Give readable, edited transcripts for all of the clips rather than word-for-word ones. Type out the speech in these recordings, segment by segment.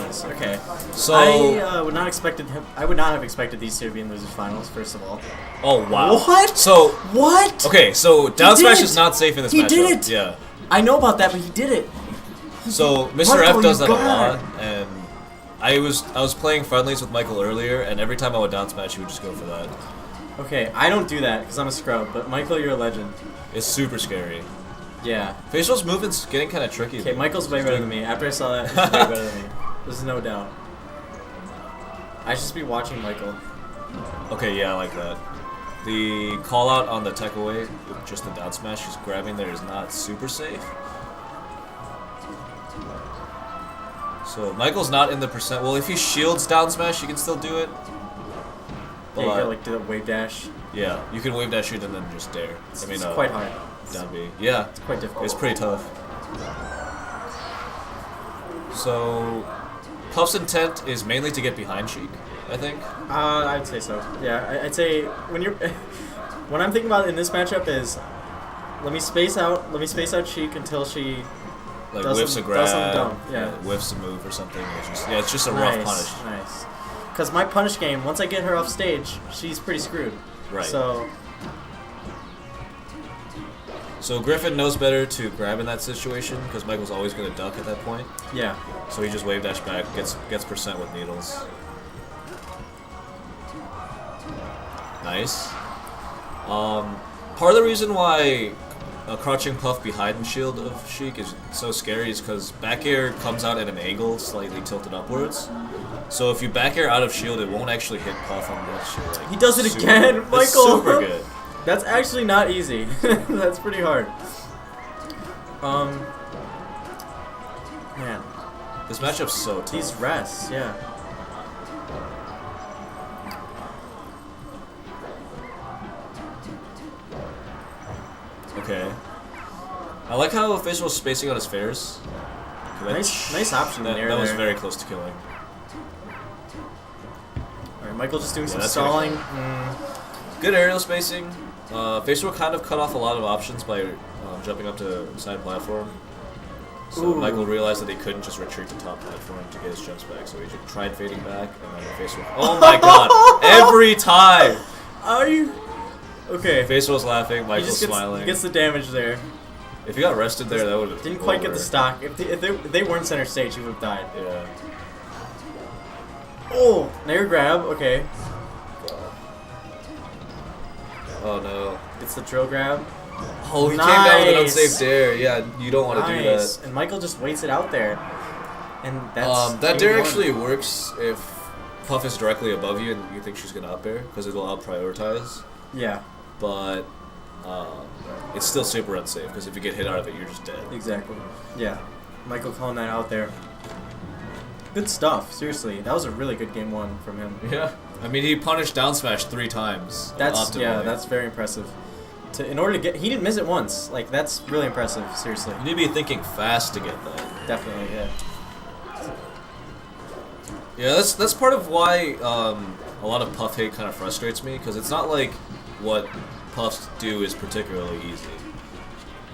Nice. Okay. So I would not expected him. I would not have expected these two to be in losers finals. First of all. Oh wow. What? So what? Okay, so down smash it. is not safe in this He matchup. did it. Yeah. I know about that, but he did it. So Mr. Michael, F does you that a got lot, and I was playing friendlies with Michael earlier, and every time I would down smash, he would just go for that. Okay, I don't do that because I'm a scrub. But Michael, you're a legend. It's super scary. Yeah. Facial's movement's getting kind of tricky. Okay, Michael's way better than me. After I saw that, he's way better than me. There's no doubt. I should just be watching Michael. Okay, yeah, I like that. The call out on the tech away, with just the down smash he's grabbing there is not super safe. So Michael's not in the percent. Well, if he shields down smash, you can still do it. But Yeah, you gotta like do the wave dash. yeah, you can wave dash it and then just dare. It's quite hard. Down B. Yeah, It's quite difficult. it's pretty tough. So Puff's intent is mainly to get behind Sheik, I think. I'd say so. Yeah, I'd say when you're when I'm thinking about it in this matchup is let me space out Sheik until she Like does whiffs some, a grab, does something dumb. Yeah. whiffs a move or something. It's just a Nice, rough punish. Nice. Because my punish game, once I get her off stage, she's pretty screwed. Right. So Griffin knows better to grab in that situation because Michael's always going to duck at that point. yeah. So he just wave dash back, gets percent with needles. Nice. Part of the reason why a crouching puff behind shield of Sheik is so scary is because back air comes out at an angle slightly tilted upwards. So if you back air out of shield, it won't actually hit Puff on that shield. Like, He does it again, Michael. It's super good. That's actually not easy. That's pretty hard. Man, This matchup's so tough. these rests, yeah. Okay. I like how Faceroll's spacing out his fairs. Nice option That there. was very close to killing. Alright, Michael just doing some that's stalling. Good aerial spacing. Faceroll kind of cut off a lot of options by jumping up to side platform. So Ooh. Michael realized that he couldn't just retreat to top platform to get his jumps back, so he just tried fading back, and then Faceroll. Oh my god! Every time! Are you? Okay. Faceroll's laughing, Michael's He smiling. gets the damage there. If he got rested there, that would have Didn't quite get the stock. If they weren't center stage, he would have died. Yeah. Oh, nair grab. Okay. Oh no. It's the drill grab. Oh, he came down with an Nice. unsafe dare. Yeah, you don't want to do Nice. that. And Michael just waits it out there. And that's That dare game one. actually works if Puff is directly above you and you think she's gonna up air because it'll out prioritize. Yeah, But it's still super unsafe because if you get hit out of it, you're just dead. exactly. Yeah. Michael calling that out there. Good stuff. Seriously, that was a really good game one from him. Yeah. I mean, he punished down smash 3 times. That's optimally. that's very impressive. In order to get, he didn't miss it once. Like that's really impressive. Seriously, You need to be thinking fast to get that. definitely. Yeah. Yeah, that's part of why a lot of Puff hate kind of frustrates me because it's not like what Puffs do is particularly easy.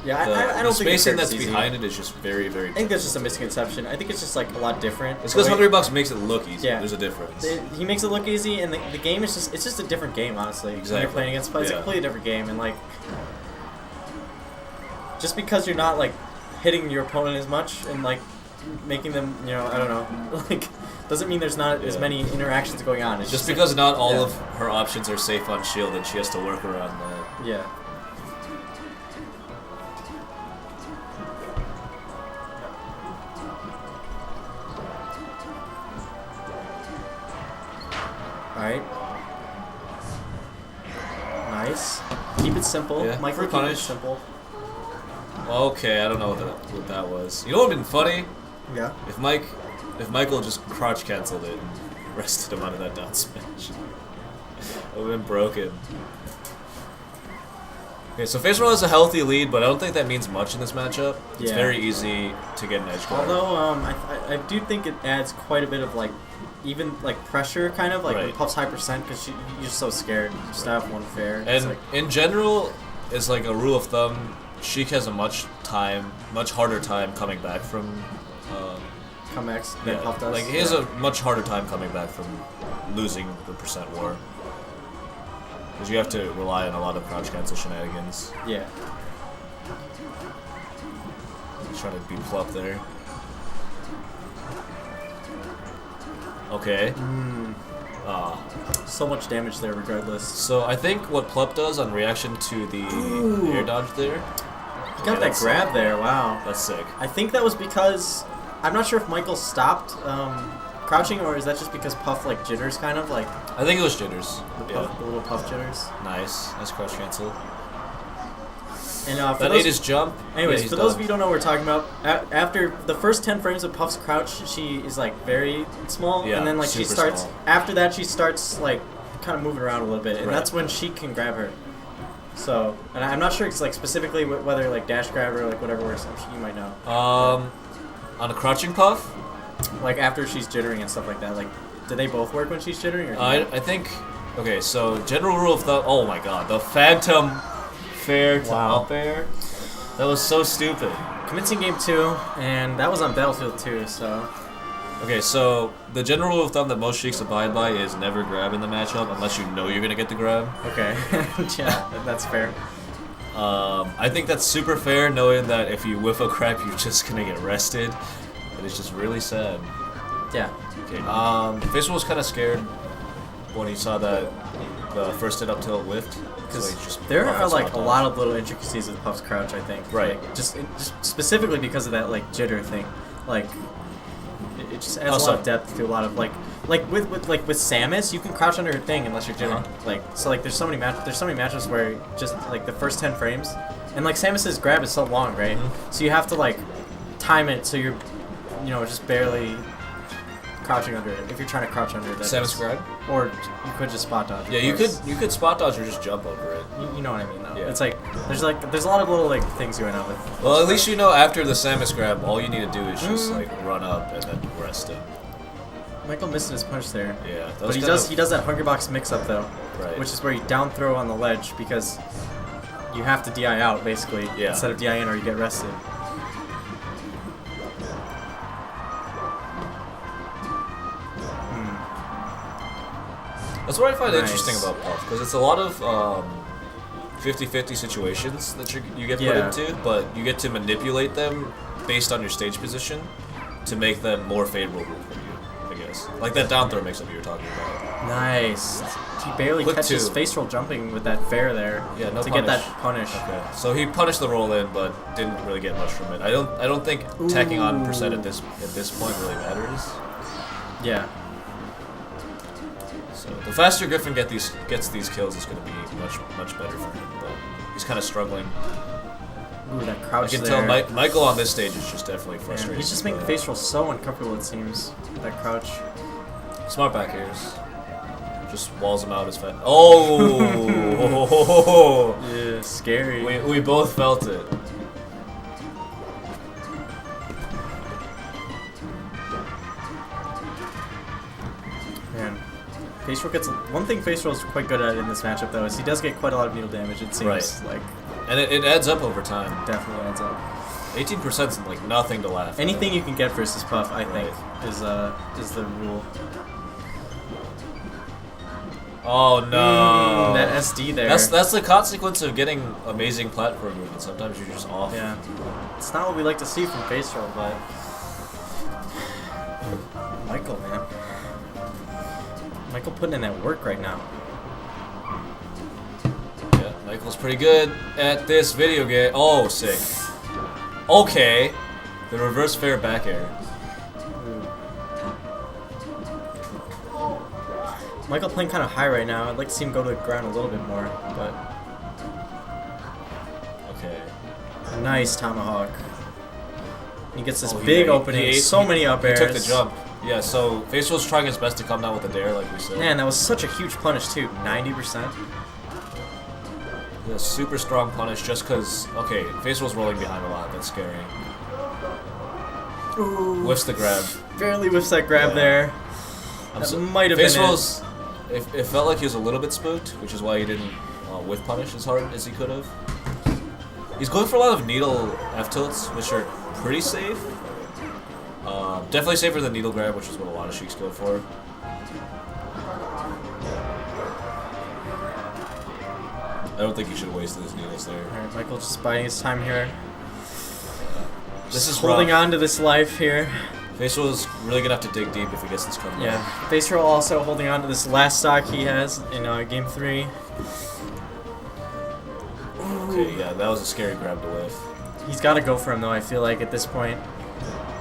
Yeah, I The don't think spacing it's that's easy. behind it is just very, very. I think that's just a misconception. I think it's just like a lot different. It's because The way- $100 makes it look easy. Yeah. There's a difference. He makes it look easy, and the game is just—it's just a different game, honestly. When Exactly. you're playing against, it's a Yeah. completely different game, and like, just because you're not like hitting your opponent as much and like making them, you know, I don't know, like, doesn't mean there's not as Yeah. many interactions going on. It's Just like- because not all yeah. of her options are safe on shield, and she has to work around that. Yeah. Alright. Nice. Keep it simple. Yeah, Michael, free keep it punish. simple. Okay, I don't know what that was. You know what would have been funny? Yeah. If Michael just crouch canceled it and rested him out of that down smash. It would have been broken. Okay, so Faceroll has a healthy lead, but I don't think that means much in this matchup. It's Yeah. very easy to get an edge guard. Although, I do think it adds quite a bit of like, even like pressure, kind of like when Right. Puff's high percent because you're just so scared. Just to have one fair. It's And like, in general, it's like a rule of thumb, Sheik has a much harder time coming back from comebacks than Yeah, Puff does. like he has a much harder time coming back from losing the percent war. Because you have to rely on a lot of crouch cancel shenanigans. Yeah. Trying to beat Plup there. Okay. So much damage there regardless. So I think what Plup does on reaction to the air dodge there. He got that grab there, wow. That's sick. I think that was because, I'm not sure if Michael stopped crouching, or is that just because Puff like jitters kind of like I think it was jitters. the little Puff jitters. Nice crouch cancel. And for That those, ate his jump. anyways, Yeah, for those of you who don't know what we're talking about, after the first 10 frames of Puff's crouch, she is like very small, Yeah, and then like she super starts, small. after that she starts like kind of moving around a little bit, and Right. that's when Sheik can grab her. So, and I'm not sure it's like specifically whether like dash grab or like whatever works, I'm sure you might know. On a crouching Puff, Like after she's jittering and stuff like that, like do they both work when she's jittering? Or I think. Okay, so general rule of thumb. Oh my god, the Phantom fair to Wow. up air. That was so stupid. Convincing game 2, and that was on Battlefield 2, so Okay, so the general rule of thumb that most Sheiks abide by is never grab in the matchup unless you know you're gonna get the grab. okay, yeah, that's fair. I think that's super fair, knowing that if you whiff a grab, you're just gonna get rested. And it's just really sad. Yeah. Okay. Faceroll was kind of scared when he saw that the first hit up tilt whiffed. So he just There buffed are his like spot a dodge. lot of little intricacies of Puff's crouch, I think. Right. Like, just specifically because of that like jitter thing, like it just adds a Also- lot of depth to a lot of like with Samus, you can crouch under her thing unless you're jittering. Like so like there's so many matches where just like the first 10 frames, and like Samus's grab is so long, right? So you have to like time it so you're just barely crouching under it if you're trying to crouch under it. Samus grab? Or you could just spot dodge. of Yeah, you course. could spot dodge or just jump over it. You know what I mean, though. Yeah. It's like there's a lot of little like things going on with. Well, at least you know after the Samus grab, all you need to do is just like run up and then rest it. Michael missed his punch there. Yeah, that But was he kind does of- he does that hunger box mix up though, Right. which is where you down throw on the ledge because you have to DI out basically Yeah. instead of DI in or you get rested. That's what I find Nice. interesting about Puff, because it's a lot of 50-50 situations that you get put Yeah. into, but you get to manipulate them based on your stage position to make them more favorable for you, I guess. Like that down throw mix-up you were talking about. Nice. He barely Quick catches two. face roll jumping with that fair there Yeah, no to punish. get that punish. Okay, so he punished the roll in, but didn't really get much from it. I don't think tacking on percent at this point really matters. Yeah. So the faster Griffin gets these kills is going to be much better for him. But he's kind of struggling. Ooh, that I crouch can there. tell Michael on this stage is just definitely Man, frustrated. he's just making face roll so uncomfortable, it seems. That crouch. Smart back airs. Just walls him out as fast. Oh! Yeah, scary. we both felt it. Man. Face roll gets one thing face roll is quite good at in this matchup though is he does get quite a lot of needle damage, it seems Right. like And it adds up over time. definitely adds up. 18% is like nothing to laugh at. Anything you can get versus Puff, I think, Right. is the rule. Oh no! That SD there. That's the consequence of getting amazing platform movement. Sometimes you're just off. Yeah. It's not what we like to see from face roll, but Michael, man. Michael putting in that work right now. Yeah, Michael's pretty good at this video game. Oh, sick. Okay. The reverse fair back air. Michael playing kind of high right now. I'd like to see him go to the ground a little bit more, but Okay. nice tomahawk. He gets this Oh, he big ate- opening, he ate- so he- many up He airs. took the jump. Yeah, so Faceroll's trying his best to come down with a dare, like we said. Man, that was such a huge punish too. 90%. Yeah, super strong punish just because, okay, Faceroll's rolling behind a lot. That's scary. Ooh. Whiffs the grab. Barely whiffs that grab Yeah. there. I'm That so- might have been Faceroll's, it felt like he was a little bit spooked, which is why he didn't whiff punish as hard as he could have. He's going for a lot of needle F tilts, which are pretty safe. Definitely safer than needle grab, which is what a lot of Sheiks go for. I don't think he should have wasted his needles there. Alright, Michael just biding his time here. This is holding rough. on to this life here. Faceroll is really gonna have to dig deep if he gets this comeback. Yeah, Faceroll also holding on to this last stock he has in game 3. Okay, yeah, that was a scary grab to whiff. He's got to go for him though, I feel like, at this point.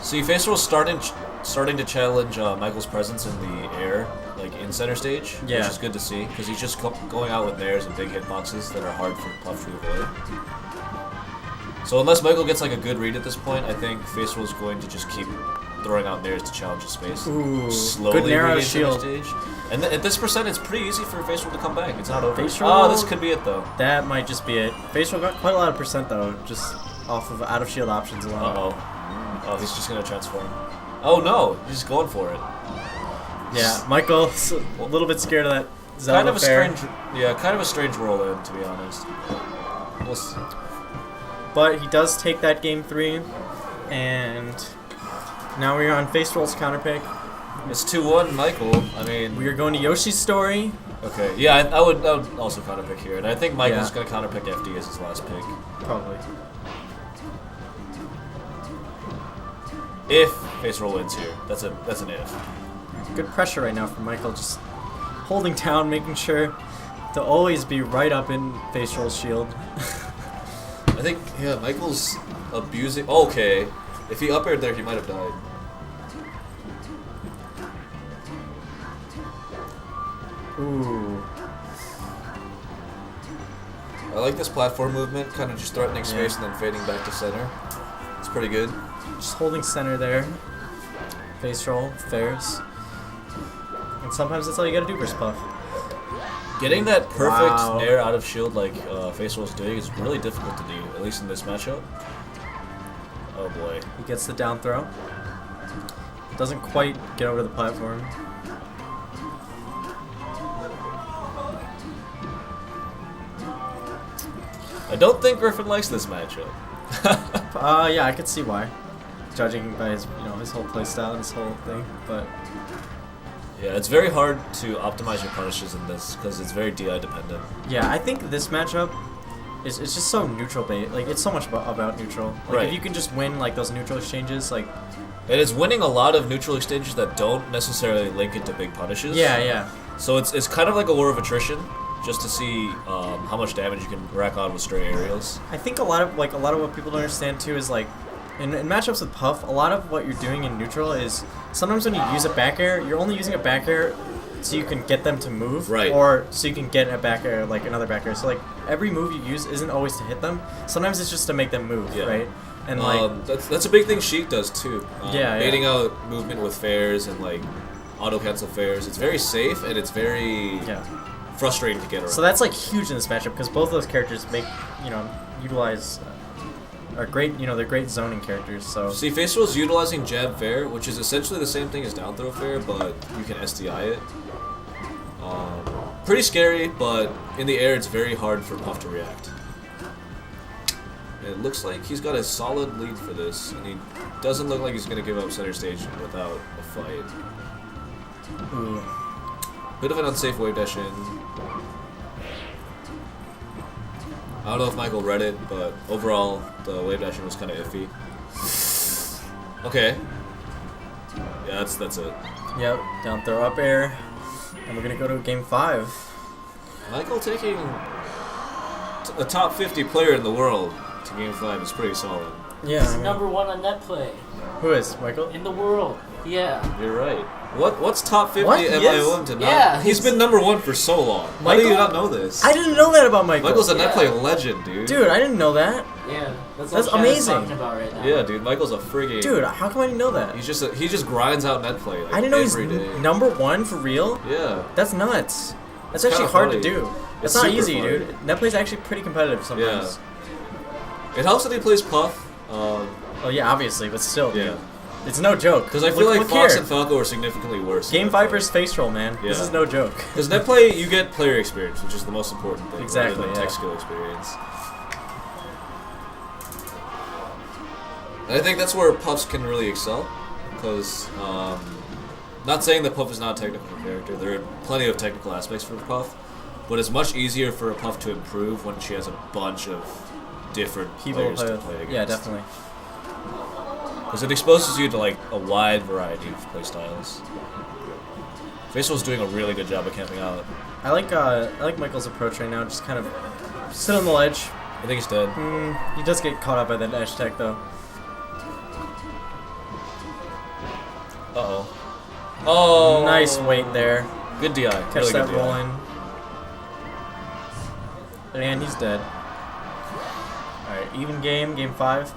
See, Faceroll's starting to challenge Michael's presence in the air, like in center stage, Yeah. which is good to see, because he's just going out with nairs and big hitboxes that are hard for Puff to avoid. So unless Michael gets like a good read at this point, I think Faceroll's going to just keep throwing out nairs to challenge his space. Ooh, Slowly good nair out of regain center shield. stage. And at this percent, it's pretty easy for Faceroll to come back. It's not over. Faceroll- Oh, this could be it though. That might just be it. Faceroll got quite a lot of percent though, just off of out of shield options alone. Uh-oh. Oh, he's just gonna transform. Oh no, he's going for it. Yeah, Michael's a little bit scared of that Zelda Kind of a fair. strange, yeah, kind of a strange roll in, to be honest. We'll see. But he does take that game 3, and now we're on Faceroll's counter pick. It's 2-1, Michael. I mean, We are going to Yoshi's story. okay, yeah, I would also counter pick here, and I think Michael's Yeah. gonna counter pick FD as his last pick. Probably. If Faceroll wins here, that's an if. Good pressure right now from Michael, just holding down, making sure to always be right up in Faceroll's shield. I think, yeah, Michael's abusing. Oh, okay, if he up aired there, he might have died. Ooh. I like this platform movement, kind of just threatening space and then fading back to center. It's pretty good. Just holding center there. Faceroll, fairs. And sometimes that's all you gotta do versus Puff. Getting that perfect Wow. nair out of shield like Faceroll's doing is really difficult to do, at least in this matchup. Oh boy. He gets the down throw. Doesn't quite get over the platform. I don't think Griffin likes this matchup. Yeah, I could see why. Judging by his, his whole playstyle and his whole thing, but Yeah, it's very hard to optimize your punishes in this because it's very DI dependent. yeah, I think this matchup is just so neutral bait. Like it's so much about neutral. Like Right. if you can just win like those neutral exchanges, like And it's winning a lot of neutral exchanges that don't necessarily link into big punishes. yeah. So it's kind of like a war of attrition, just to see how much damage you can rack on with stray aerials. I think a lot of what people don't understand too is like in matchups with Puff, a lot of what you're doing in neutral is sometimes when you use a back air, you're only using a back air so you can get them to move, Right. or so you can get a back air, like another back air. So like every move you use isn't always to hit them. Sometimes it's just to make them move, Yeah. right? And like that's a big thing Sheik does too. Yeah. Baiting out movement with fairs and like auto cancel fairs. It's very safe and it's very yeah. frustrating to get around. So that's like huge in this matchup because both those characters make utilize are great. They're great zoning characters. So See, Faceroll's utilizing jab fair, which is essentially the same thing as down throw fair, but you can SDI it. Pretty scary, but in the air it's very hard for Puff to react. It looks like he's got a solid lead for this, and he doesn't look like he's going to give up center stage without a fight. ooh. Bit of an unsafe wave dash in. I don't know if Michael read it, but overall, the wave dashing was kind of iffy. Okay. Yeah, that's it. Yep, down throw up air, and we're gonna go to game 5. Michael taking a top 50 player in the world to game 5 is pretty solid. Yeah, He's #1 on net play who is Michael? in the world. Yeah. You're right. What's top 50 What? at Yes. MIOM to not? Yeah, He's been #1 for so long. Why do you Michael? not know this? I didn't know that about Michael. Michael's a net Yeah. play legend, dude. Dude, I didn't know that. Yeah. That's That's what Shannon's amazing. talking about right now. Yeah, dude. Michael's a friggin'. Dude, how come I didn't know that? He just grinds out net play. Like, I didn't know he's every day. #1 for real. Yeah. That's nuts. That's It's actually kinda hard funny. to do. It's That's not super easy, funny. dude. Netplay's actually pretty competitive sometimes. It helps that he plays Puff. Oh yeah, obviously, but still, dude. Yeah. It's no joke. Because I feel like look Fox here. and Falco are significantly worse. Game 5 versus Faceroll, man. This Yeah. is no joke. Because net play, you get player experience, which is the most important thing. Exactly, Rather than yeah. tech skill experience. And I think that's where Puffs can really excel. because not saying that Puff is not a technical character. There are plenty of technical aspects for Puff, but it's much easier for a Puff to improve when she has a bunch of different People players to play against. Yeah, definitely. Because it exposes you to like a wide variety of playstyles. Faceroll's doing a really good job of camping out. I like Michael's approach right now. Just kind of sit on the ledge. I think he's dead. He does get caught up by that dash attack though. Uh-oh. Oh! Nice weight there. Good DI. Catch Really that good DI. rolling. And he's dead. Alright, even game, game 5.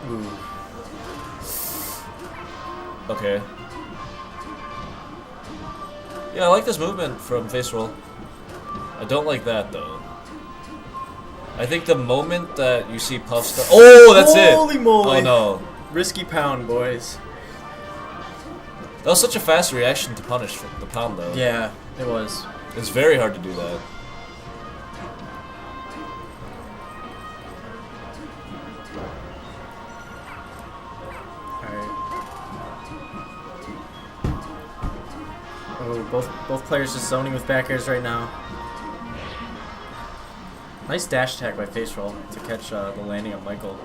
Ooh. Okay. Yeah, I like this movement from Faceroll. I don't like that though. I think the moment that you see Puff start— oh, that's it! Holy moly! Oh no. Risky pound, boys. That was such a fast reaction to punish the pound though. Yeah, it was. It's very hard to do that. Alright. Oh, both players just zoning with back airs right now. Nice dash attack by Faceroll to catch the landing of Michael.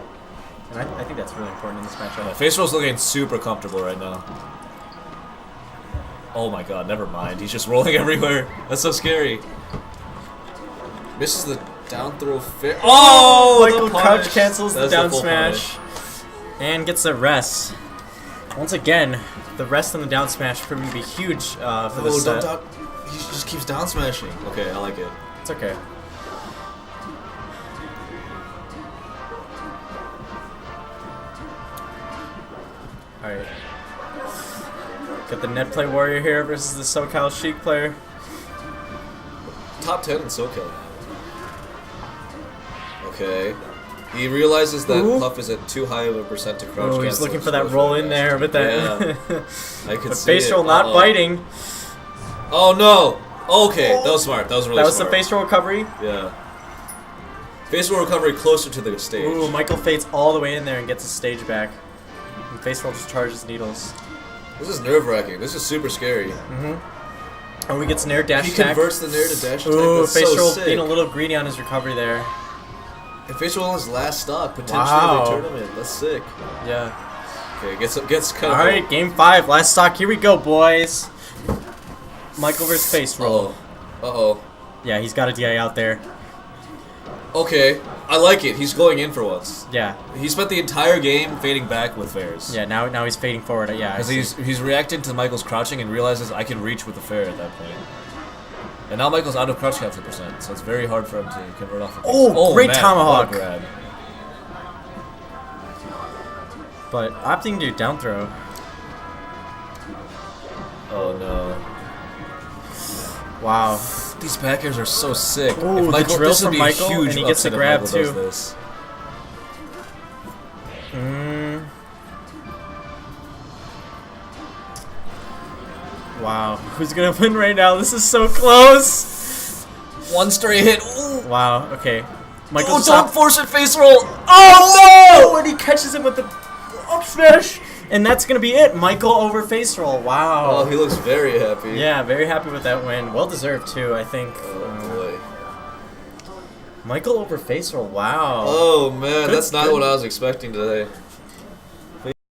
And I think that's really important in this matchup. Yeah, Faceroll's looking super comfortable right now. Oh my god, never mind. He's just rolling everywhere. That's so scary. Misses the down throw fair. Oh! Michael the crouch punish. cancels the That's down full smash. punish. And gets a rest. Once again, the rest on the down smash proving to be huge for this set. He just keeps down smashing. Okay, I like it. It's okay. Alright. Got the net play warrior here versus the SoCal Sheik player. Top 10 in SoCal. Okay. He realizes that Ooh. Puff is at too high of a percent to crouch. Oh, he's cancel looking his for that throw roll for in dash. there with that. Yeah. I could But see it. Faceroll not biting. Oh no! Okay, that was smart. That was really That was smart. the Faceroll recovery. Yeah. Faceroll recovery closer to the stage. Ooh, Michael fades all the way in there and gets his stage back. And Faceroll just charges needles. This is nerve-wracking. This is super scary. Oh, he gets nair dash He attack. converts the nair to dash attack. Ooh, That's so Faceroll sick. being a little greedy on his recovery there. And Faceroll on his last stock, potentially Wow. in the tournament. That's sick. Yeah. Okay, gets kind of. Alright, game 5, last stock. Here we go, boys. Michael versus Faceroll. Uh-oh. Yeah, he's got a DI out there. Okay, I like it. He's going in for once. Yeah. He spent the entire game fading back with fairs. Yeah, now he's fading forward. Yeah. I Because see. he's reacting to Michael's crouching and realizes I can reach with the fair at that point. And now Michael's out of crouch cancel %, so it's very hard for him to convert off of Oh, great man, tomahawk. what a grab. But opting to down throw. Oh no. Wow. These back airs are so sick. Ooh, the drill this would from be Michael, a huge and he gets the upset if grab, Michael does too. this. Wow. Who's gonna win right now? This is so close. One straight hit. Ooh. Wow. Okay. Michael. Oh, don't force it, face roll. Oh no! And he catches him with the up smash, and that's gonna be it. Michael over Faceroll. Wow. Oh, he looks very happy. Yeah, very happy with that win. Well deserved too, I think. Oh boy. Michael over Faceroll. Wow. Oh man, Good- that's not good. what I was expecting today.